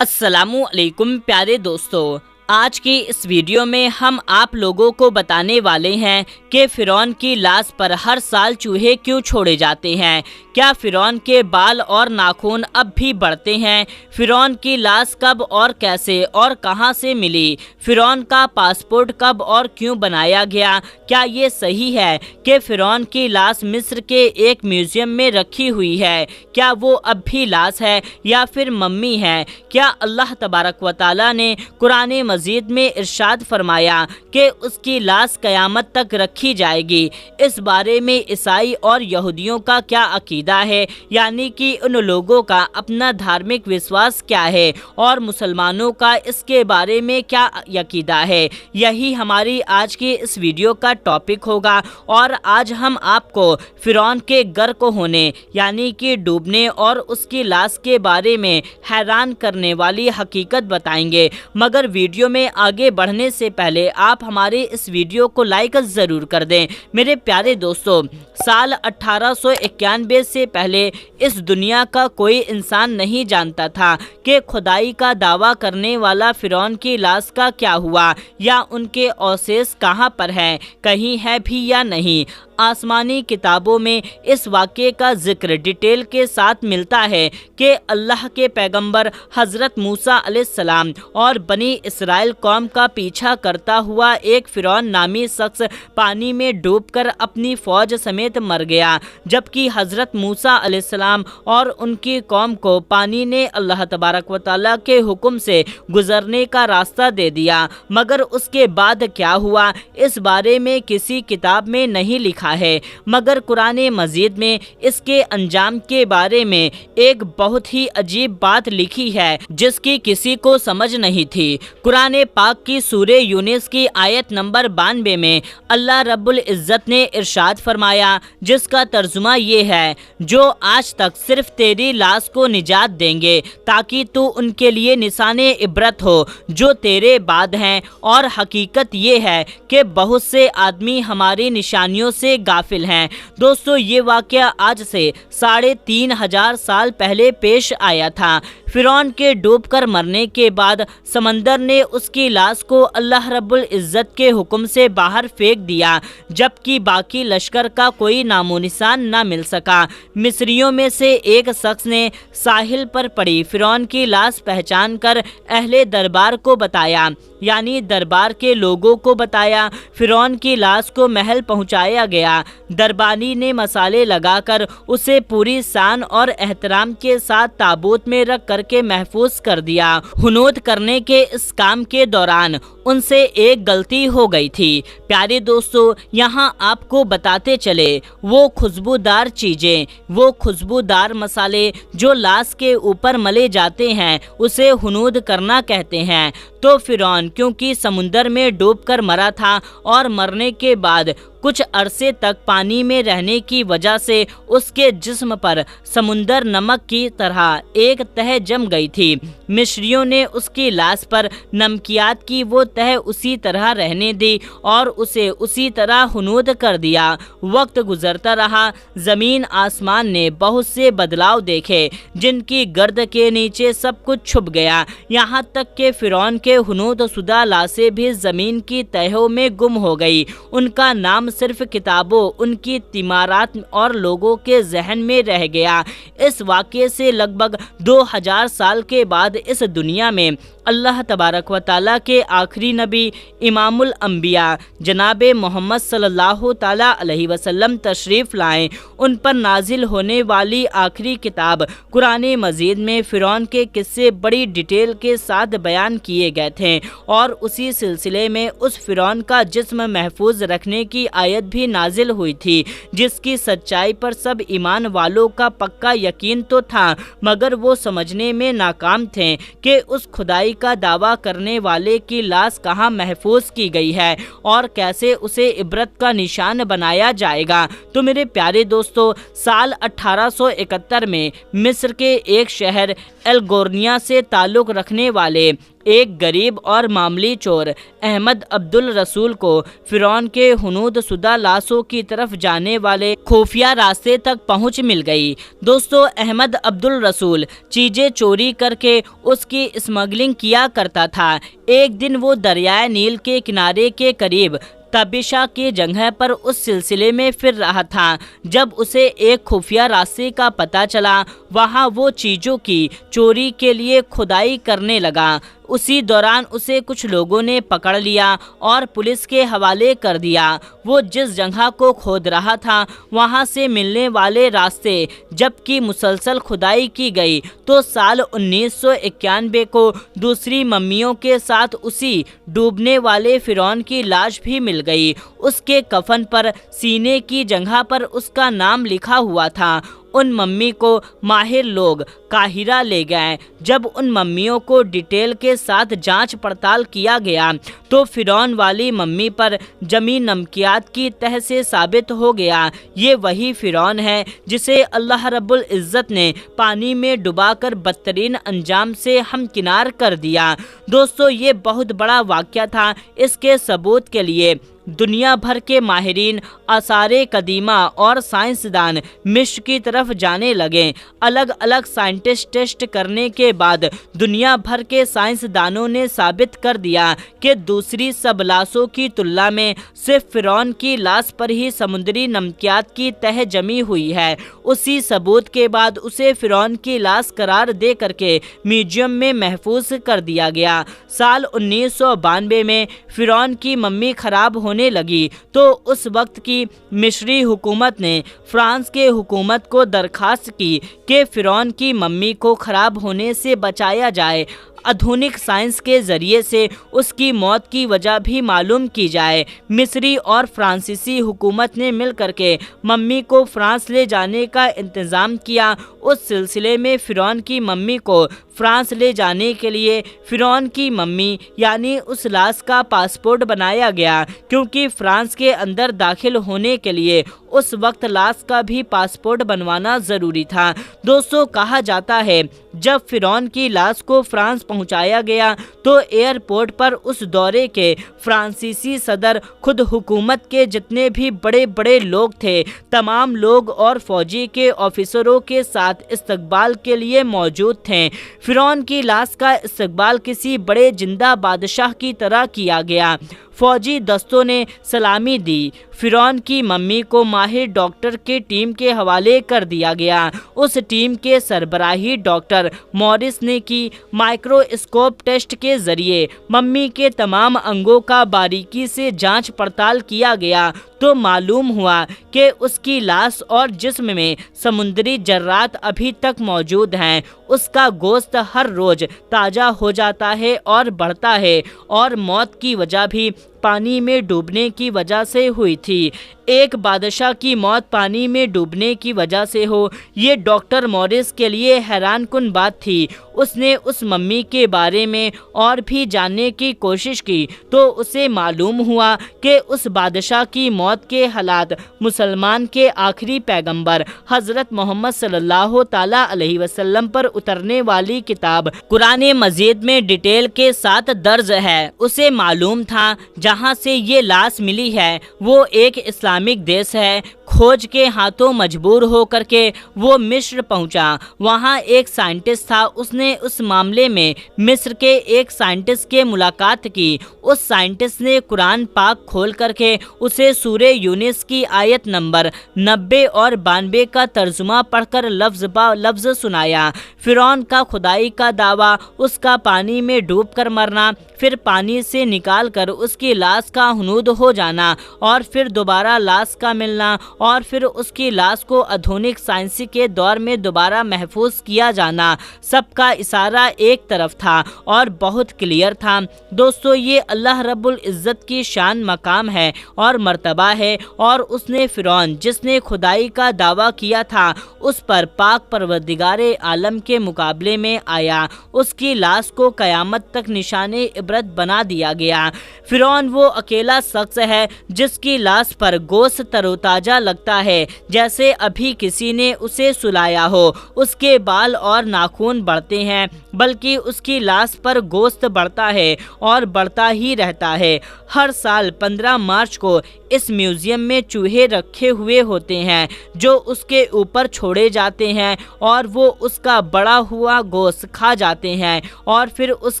अस्सलामु अलैकुम प्यारे दोस्तों, आज की इस वीडियो में हम आप लोगों को बताने वाले हैं कि फ़िरौन की लाश पर हर साल चूहे क्यों छोड़े जाते हैं। क्या फ़िरौन के बाल और नाखून अब भी बढ़ते हैं? फ़िरौन की लाश कब और कैसे और कहां से मिली? फ़िरौन का पासपोर्ट कब और क्यों बनाया गया? क्या ये सही है कि फ़िरौन की लाश मिस्र के एक म्यूज़ियम में रखी हुई है? क्या वो अब भी लाश है या फिर मम्मी है? क्या अल्लाह तबारक व तआला ने कुरान मजीद में इरशाद फरमाया कि उसकी लाश क़यामत तक रखी जाएगी? इस बारे में ईसाई और यहूदियों का क्या अकीदा है, यानी कि उन लोगों का अपना धार्मिक विश्वास क्या है और मुसलमानों का इसके बारे में क्या अकीदा है, यही हमारी आज की इस वीडियो का टॉपिक होगा। और आज हम आपको फ़िरौन के गर्क होने यानी कि डूबने और उसकी लाश के बारे में हैरान करने वाली हकीकत बताएंगे। मगर वीडियो में आगे बढ़ने से पहले आप हमारे इस वीडियो को लाइक ज़रूर कर दें। मेरे प्यारे दोस्तों, साल 1891 से पहले इस दुनिया का कोई इंसान नहीं जानता था कि खुदाई का दावा करने वाला फ़िरौन की लाश का क्या हुआ या उनके अवशेष कहाँ पर हैं, कहीं है भी या नहीं। आसमानी किताबों में इस वाक़े का जिक्र डिटेल के साथ मिलता है कि अल्लाह के पैगंबर हज़रत मूसा अलैहिस्सलाम और बनी इसराइल कौम का पीछा करता हुआ एक फ़िरौन नामी शख्स पानी में डूबकर अपनी फ़ौज समेत मर गया, जबकि हज़रत मूसा अलैहिस्सलाम और उनकी कौम को पानी ने अल्लाह तबारक व तआला के हुक्म से गुज़रने का रास्ता दे दिया। मगर उसके बाद क्या हुआ, इस बारे में किसी किताब में नहीं लिखा है। मगर कुरान मजीद में इसके अंजाम के बारे में एक बहुत ही अजीब बात लिखी है जिसकी किसी को समझ नहीं थी। कुरान पाक की सूरे यूनुस की आयत नंबर 92 में अल्लाह रब्बुल इज़्ज़त ने इरशाद फरमाया, जिसका तर्जुमा ये है, जो आज तक सिर्फ तेरी लाश को निजात देंगे ताकि तू उनके लिए निशाने इबरत हो जो तेरे बाद हैं। और हकीकत ये है कि बहुत से आदमी हमारी निशानियों से गाफिल हैं। दोस्तों, ये वाक़या आज से 3500 साल पहले पेश आया था। फ़िरौन के डूबकर मरने के बाद समंदर ने उसकी लाश को अल्लाह रब्बुल इज़्ज़त के हुक्म से बाहर फेंक दिया, जबकि बाकी लश्कर का कोई नामो निशान न मिल सका। मिस्रियों में से एक शख्स ने साहिल पर पड़ी फ़िरौन की लाश पहचान कर अहले दरबार को बताया, यानी दरबार के लोगों को बताया। फ़िरौन की लाश को महल पहुंचाया गया। दरबानी ने मसाले लगाकर उसे पूरी शान और एहतराम के साथ ताबूत में रख करके महफूज कर दिया। हुनूद करने के इस काम के दौरान उनसे एक गलती हो गई थी। प्यारे दोस्तों, यहाँ आपको बताते चले, वो खुशबूदार चीज़ें, वो खुशबूदार मसाले जो लाश के ऊपर मले जाते हैं, उसे हुनूद करना कहते हैं। तो फ़िरौन क्योंकि समुंदर में डूबकर मरा था और मरने के बाद कुछ अरसे तक पानी में रहने की वजह से उसके जिस्म पर समुंदर नमक की तरह एक तह जम गई थी। मिस्रियों ने उसकी लाश पर नमकियात की वो तह उसी तरह रहने दी और उसे उसी तरह हुनूद कर दिया। वक्त गुजरता रहा, ज़मीन आसमान ने बहुत से बदलाव देखे, जिनकी गर्द के नीचे सब कुछ छुप गया। यहाँ तक कि फ़िरौन के हुनूद शुदा लाशें भी ज़मीन की तहों में गुम हो गई। उनका नाम सिर्फ किताबों, उनकी तिमारात और लोगों के जहन में रह गया। इस वाक़े से लगभग 2000 साल के बाद इस दुनिया में अल्लाह तबारक व तआला के आखिरी नबी इमामुल अंबिया जनाब मोहम्मद सल्लल्लाहु ताला अलैहि वसल्लम तशरीफ़ लाएँ। उन पर नाजिल होने वाली आखिरी किताब कुरान मजीद में फ़िरौन के किस्से बड़ी डिटेल के साथ बयान किए गए थे और उसी सिलसिले में उस फ़िरौन का जिस्म महफूज रखने की आयत भी नाजिल हुई थी, जिसकी सच्चाई पर सब ईमान वालों का पक्का यकीन तो था, मगर वो समझने में नाकाम थे कि उस खुदाई का दावा करने वाले की लाश लाश कहाँ महफूज की गई है और कैसे उसे इबरत का निशान बनाया जाएगा। तो मेरे प्यारे दोस्तों, साल 1871 में मिस्र के एक शहर एल्गोर्निया से ताल्लुक़ रखने वाले एक गरीब और मामूली चोर अहमद अब्दुल रसूल को फिरौन के हुनूद शुदा लाशों की तरफ जाने वाले खुफिया रास्ते तक पहुंच मिल गई। दोस्तों, अहमद अब्दुल रसूल चीज़ें चोरी करके उसकी स्मगलिंग किया करता था। एक दिन वो दरियाए नील के किनारे के करीब तबिशा की जगह पर उस सिलसिले में फिर रहा था जब उसे एक खुफिया रास्ते का पता चला। वहाँ वो चीज़ों की चोरी के लिए खुदाई करने लगा। उसी दौरान उसे कुछ लोगों ने पकड़ लिया और पुलिस के हवाले कर दिया। वो जिस जगह को खोद रहा था वहाँ से मिलने वाले रास्ते जबकि मुसलसल खुदाई की गई तो साल 1991 को दूसरी मम्मियों के साथ उसी डूबने वाले फिरौन की लाश भी मिल गई। उसके कफन पर सीने की जगह पर उसका नाम लिखा हुआ था। उन मम्मी को माहिर लोग काहिरा ले गए। जब उन मम्मियों को डिटेल के साथ जांच पड़ताल किया गया तो फिरौन वाली मम्मी पर जमी नमकियात की तह से साबित हो गया ये वही फिरौन है जिसे अल्लाह रब्बुल इज़्ज़त ने पानी में डुबाकर बदतरीन अंजाम से हमकिनार कर दिया। दोस्तों, ये बहुत बड़ा वाक़या था। इसके सबूत के लिए दुनिया भर के माहिरीन, आसारे कदीमा और साइंसदान मिस्र की तरफ जाने लगे। अलग अलग साइंटिस्ट टेस्ट करने के बाद दुनिया भर के साइंसदानों ने साबित कर दिया कि दूसरी सब लाशों की तुलना में सिर्फ फिरौन की लाश पर ही समुद्री नमकियात की तह जमी हुई है। उसी सबूत के बाद उसे फिरौन की लाश करार दे करके म्यूजियम में महफूज कर दिया गया। साल 1992 में फिरौन की मम्मी खराब होने लगी तो उस वक्त की मिस्री हुकूमत ने फ्रांस के हुकूमत को दरखास्त की कि फिरौन की मम्मी को खराब होने से बचाया जाए। आधुनिक साइंस के ज़रिए से उसकी मौत की वजह भी मालूम की जाए। मिस्री और फ्रांसीसी हुकूमत ने मिल करके मम्मी को फ्रांस ले जाने का इंतज़ाम किया। उस सिलसिले में फिरौन की मम्मी को फ्रांस ले जाने के लिए फिरौन की मम्मी यानी उस लाश का पासपोर्ट बनाया गया, क्योंकि फ्रांस के अंदर दाखिल होने के लिए उस वक्त लाश का भी पासपोर्ट बनवाना ज़रूरी था। दोस्तों, कहा जाता है जब फिरौन की लाश को फ्रांस पहुंचाया गया तो एयरपोर्ट पर उस दौरे के फ्रांसीसी सदर खुद हुकूमत के जितने भी बड़े बड़े लोग थे तमाम लोग और फौजी के ऑफिसरों के साथ इस्तकबाल के लिए मौजूद थे। फिरौन की लाश का इस्तकबाल किसी बड़े जिंदा बादशाह की तरह किया गया। फौजी दस्तों ने सलामी दी। फिरौन की मम्मी को माहिर डॉक्टर के टीम के हवाले कर दिया गया। उस टीम के सरबराही डॉक्टर मॉरिस ने की। माइक्रोस्कोप टेस्ट के जरिए मम्मी के तमाम अंगों का बारीकी से जांच पड़ताल किया गया तो मालूम हुआ कि उसकी लाश और जिस्म में समुद्री जर्रात अभी तक मौजूद हैं। उसका गोश्त हर रोज ताज़ा हो जाता है और बढ़ता है और मौत की वजह भी पानी में डूबने की वजह से हुई थी। एक बादशाह की मौत पानी में डूबने की वजह से हो, ये डॉक्टर मॉरिस के लिए हैरान कुन बात थी। उसने उस मम्मी के बारे में और भी जानने की कोशिश की तो उसे मालूम हुआ कि उस बादशाह की मौत के हालात मुसलमान के आखिरी पैगंबर हज़रत मोहम्मद सल्लल्लाहु ताला अलैहि वसल्लम पर उतरने वाली किताब कुरान मजीद में डिटेल के साथ दर्ज है। उसे मालूम था जहाँ से ये लाश मिली है वो एक इस्लामिक देश है। खोज के हाथों मजबूर हो करके वो मिस्र पहुंचा। वहाँ एक साइंटिस्ट था। उसने उस मामले में मिस्र के एक साइंटिस्ट के मुलाकात की। उस साइंटिस्ट ने कुरान पाक खोल करके उसे सूरे यूनिस की आयत नंबर 90 और 92 का तर्जुमा पढ़कर लफ्ज़ बा लफ्ज़ सुनाया। फिरौन का खुदाई का दावा, उसका पानी में डूब कर मरना, फिर पानी से निकाल कर उसकी लाश का हुनूद हो जाना और फिर दोबारा लाश का मिलना اور پھر اس کی لاش کو آدھونک سائنسی کے دور میں دوبارہ محفوظ کیا جانا، سب کا اشارہ ایک طرف تھا اور بہت کلیئر تھا۔ دوستو، یہ اللہ رب العزت کی شان مقام ہے اور مرتبہ ہے، اور اس نے فرعون جس نے خدائی کا دعویٰ کیا تھا اس پر پاک پروردگار عالم کے مقابلے میں آیا، اس کی لاش کو قیامت تک نشان عبرت بنا دیا گیا۔ فرعون وہ اکیلا شخص ہے جس کی لاش پر گوشت تروتازہ لگتا ہے جیسے ابھی کسی نے اسے سلایا ہو، اس کے بال اور ناخن بڑھتے ہیں، بلکہ اس کی لاش پر گوشت بڑھتا ہے اور بڑھتا ہی رہتا ہے۔ ہر سال 15 مارچ کو اس میوزیم میں چوہے رکھے ہوئے ہوتے ہیں جو اس کے اوپر چھوڑے جاتے ہیں اور وہ اس کا بڑا ہوا گوشت کھا جاتے ہیں، اور پھر اس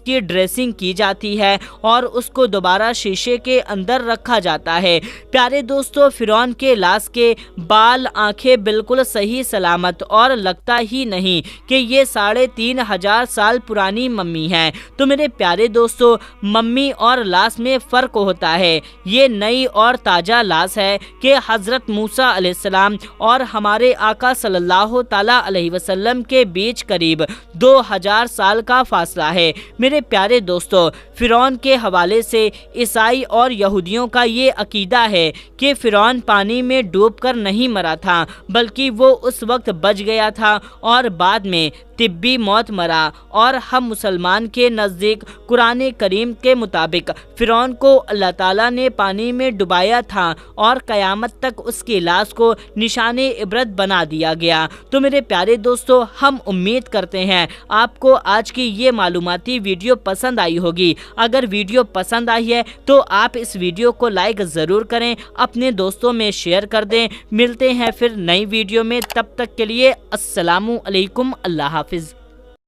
کی ڈریسنگ کی جاتی ہے اور اس کو دوبارہ شیشے کے اندر رکھا جاتا ہے۔ پیارے دوستو، فرعون کے لاش کے بال، آنکھیں بالکل صحیح سلامت، اور لگتا ہی نہیں کہ یہ 3500 سال پرانی ممی ہے۔ تو میرے پیارے دوستو، ممی اور لاش میں فرق ہوتا ہے۔ یہ نئی اور تازہ لاش ہے کہ حضرت موسیٰ علیہ السلام اور ہمارے آقا صلی اللہ تعالیٰ علیہ وسلم کے بیچ قریب 2000 سال کا فاصلہ ہے۔ میرے پیارے دوستو، فرعون کے حوالے سے عیسائی اور یہودیوں کا یہ عقیدہ ہے کہ فرعون پانی میں ڈوب کر نہیں مرا تھا، بلکہ وہ اس وقت بچ گیا تھا اور بعد میں طبی موت مرا، اور ہم مسلمان کے نزدیک قرآن کریم کے مطابق فرعون کو اللہ تعالیٰ نے پانی میں ڈبایا تھا اور قیامت تک اس کی لاش کو نشان عبرت بنا دیا گیا۔ تو میرے پیارے دوستو، ہم امید کرتے ہیں آپ کو آج کی یہ معلوماتی ویڈیو پسند آئی ہوگی۔ اگر ویڈیو پسند آئی ہے تو آپ اس ویڈیو کو لائک ضرور کریں، اپنے دوستوں میں شیئر کر دیں۔ ملتے ہیں پھر نئی ویڈیو میں، تب تک کے لیے السلام علیکم، اللہ حافظ۔